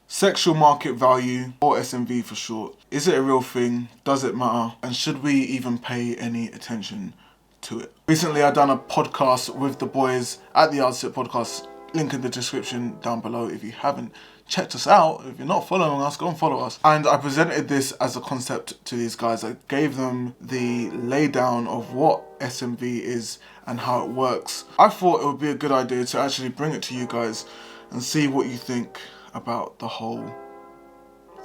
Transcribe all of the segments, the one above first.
Sexual market value, or SMV for short. Is it a real thing? Does it matter? And should we even pay any attention to it? Recently I done a podcast with the boys at the Yardstick Podcast. Link in the description down below if you haven't checked us out. If you're not following us, go and follow us. And I presented this as a concept to these guys. I gave them the laydown of what SMV is and how it works. I thought it would be a good idea to actually bring it to you guys and see what you think about the whole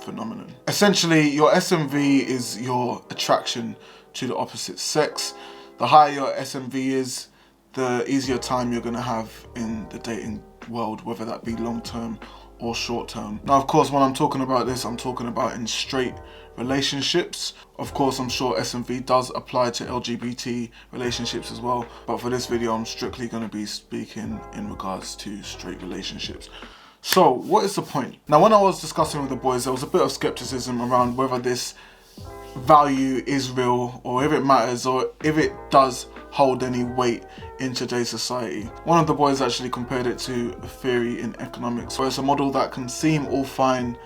phenomenon. Essentially, your SMV is your attraction to the opposite sex. The higher your SMV is, the easier time you're going to have in the dating world, whether that be long-term or short-term. Now, of course, when I'm talking about this, I'm talking about in straight relationships. Of course, I'm sure SMV does apply to LGBT relationships as well, but for this video, I'm strictly going to be speaking in regards to straight relationships. So, what is the point? Now, when I was discussing with the boys, there was a bit of skepticism around whether this value is real, or if it matters, or if it does hold any weight in today's society. One of the boys actually compared it to a theory in economics, where it's a model that can seem all fine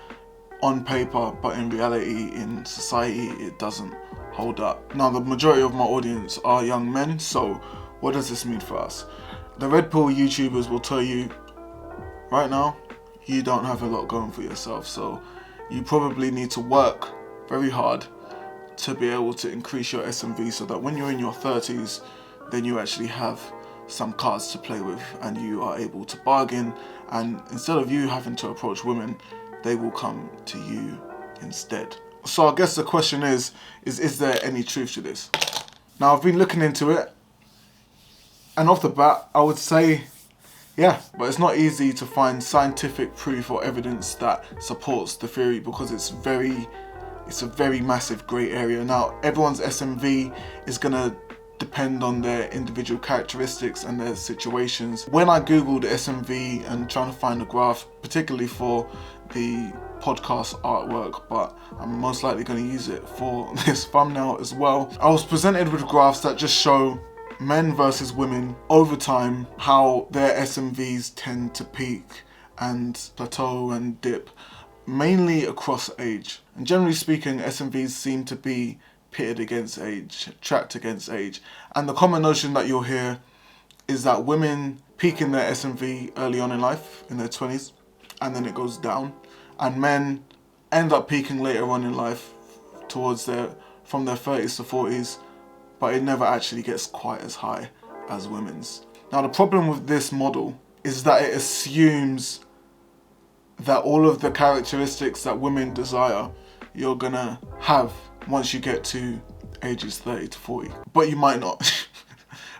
on paper, but in reality, in society, it doesn't hold up. Now, the majority of my audience are young men, so what does this mean for us? The Red Pill YouTubers will tell you, right now, you don't have a lot going for yourself, so you probably need to work very hard to be able to increase your SMV so that when you're in your 30s, then you actually have some cards to play with and you are able to bargain, and instead of you having to approach women, they will come to you instead. So I guess the question is there any truth to this? Now, I've been looking into it, and off the bat, I would say yeah, but it's not easy to find scientific proof or evidence that supports the theory because it's a very massive grey area. Now, everyone's SMV is gonna depend on their individual characteristics and their situations. When I googled SMV and trying to find a graph, particularly for the podcast artwork, but I'm most likely going to use it for this thumbnail as well, I was presented with graphs that just show men versus women over time, how their SMVs tend to peak and plateau and dip, mainly across age. And generally speaking, SMVs seem to be pitted against age, tracked against age. And the common notion that you'll hear is that women peak in their SMV early on in life, in their 20s, and then it goes down. And men end up peaking later on in life from their 30s to 40s, but it never actually gets quite as high as women's. Now, the problem with this model is that it assumes that all of the characteristics that women desire, you're gonna have once you get to ages 30 to 40. But you might not,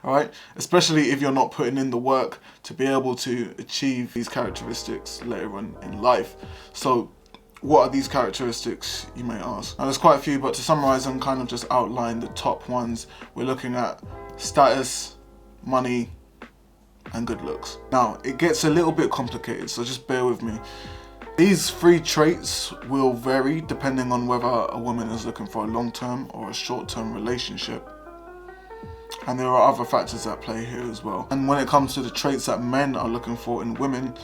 alright? Especially if you're not putting in the work to be able to achieve these characteristics later on in life. So, what are these characteristics, you may ask? Now, there's quite a few, but to summarize and kind of just outline the top ones, we're looking at status, money, and good looks. Now, it gets a little bit complicated, so just bear with me. These three traits will vary depending on whether a woman is looking for a long-term or a short-term relationship. And there are other factors at play here as well. And when it comes to the traits that men are looking for in women,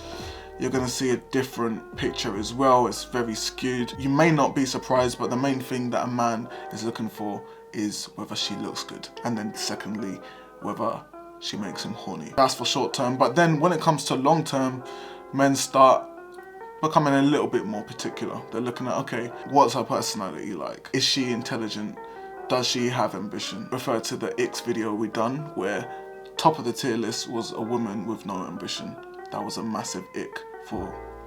you're going to see a different picture as well. It's very skewed. You may not be surprised, but the main thing that a man is looking for is whether she looks good. And then secondly, whether she makes him horny. That's for short term. But then when it comes to long term, men start becoming a little bit more particular. They're looking at, okay, what's her personality like? Is she intelligent? Does she have ambition? Refer to the X video we done, where top of the tier list was a woman with no ambition. That was a massive ick for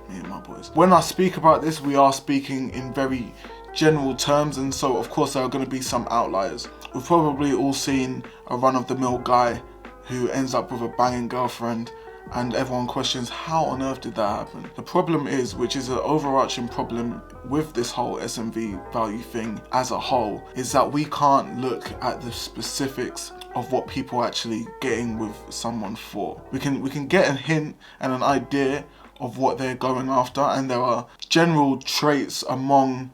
me and my boys. When I speak about this, we are speaking in very general terms, and so of course there are going to be some outliers. We've probably all seen a run-of-the-mill guy who ends up with a banging girlfriend, and everyone questions, how on earth did that happen? The problem is, which is an overarching problem with this whole SMV value thing as a whole, is that we can't look at the specifics of what people are actually getting with someone for. We can get a hint and an idea of what they're going after, and there are general traits among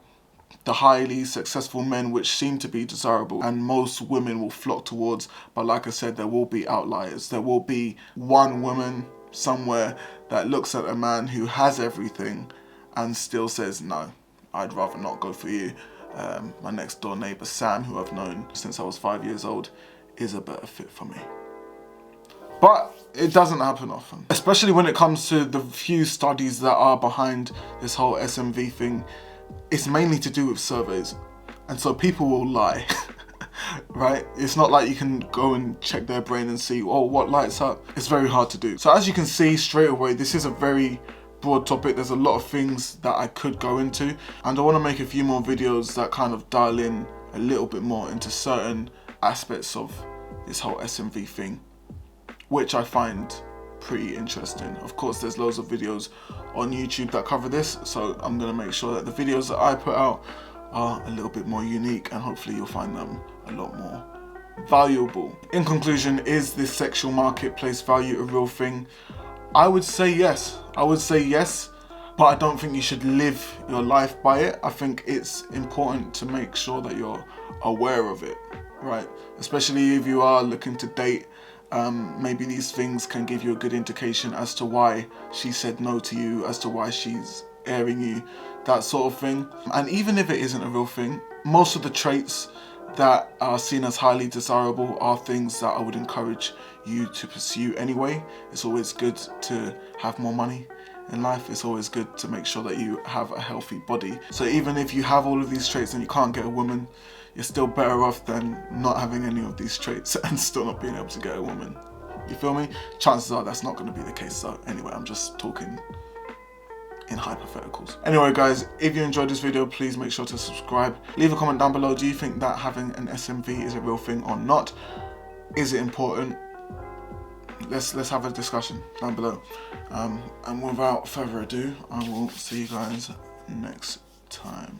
the highly successful men which seem to be desirable and most women will flock towards. But like I said, there will be outliers. There will be one woman somewhere that looks at a man who has everything and still says, no, I'd rather not go for you. My next door neighbour Sam, who I've known since I was 5 years old, is a better fit for me. But it doesn't happen often, especially when it comes to the few studies that are behind this whole SMV thing. It's mainly to do with surveys, and so people will lie. Right? It's not like you can go and check their brain and see, oh, what lights up. It's very hard to do. So as you can see straight away, this is a very broad topic. There's a lot of things that I could go into, and I want to make a few more videos that kind of dial in a little bit more into certain aspects of this whole SMV thing, which I find pretty interesting. Of course, there's loads of videos on YouTube that cover this, so I'm going to make sure that the videos that I put out are a little bit more unique, and hopefully you'll find them a lot more valuable. In conclusion, is this sexual marketplace value a real thing? I would say yes. I would say yes, but I don't think you should live your life by it. I think it's important to make sure that you're aware of it, right? Especially if you are looking to date. Maybe these things can give you a good indication as to why she said no to you, as to why she's airing you, that sort of thing. And even if it isn't a real thing, most of the traits that are seen as highly desirable are things that I would encourage you to pursue anyway. It's always good to have more money in life. It's always good to make sure that you have a healthy body. So even if you have all of these traits and you can't get a woman, you're still better off than not having any of these traits and still not being able to get a woman. You feel me? Chances are that's not going to be the case. So anyway, I'm just talking in hypotheticals. Anyway guys, if you enjoyed this video, please make sure to subscribe. Leave a comment down below. Do you think that having an SMV is a real thing or not? Is it important? Let's have a discussion down below. And without further ado, I will see you guys next time.